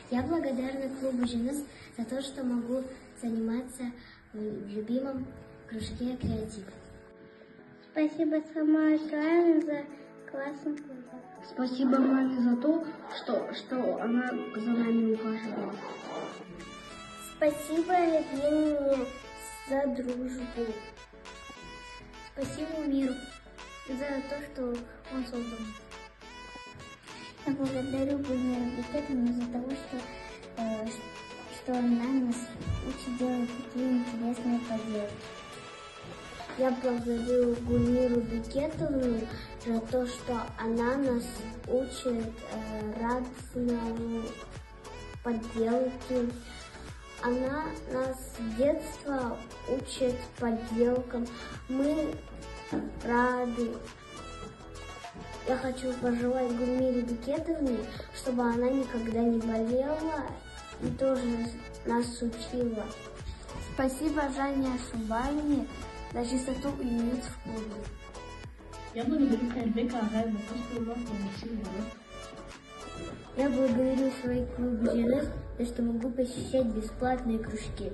Я благодарна клубу «Женес» за то, что могу заниматься в любимом кружке «Креатив». Спасибо самой Суане за классный клуб. Спасибо маме за то, что она за нами ухаживала. Спасибо Евгении за дружбу. Спасибо миру за то, что он создал. Я благодарю Гульмиру Бекетовну за того, что она нас учит делать такие интересные поделки. Я благодарю Гульмиру Бекетовну за то, что она нас учит разным поделки. Она нас с детства учит поделкам. Мы рады. Я хочу пожелать Гульмире Бекетовне, чтобы она никогда не болела и тоже нас учила. Спасибо Жанне Шубальне за чистоту и уют в клубе. Я благодарю Хайрбека Агая за то, что он научил меня. Я благодарю свой клуб «Женес», за что могу посещать бесплатные кружки.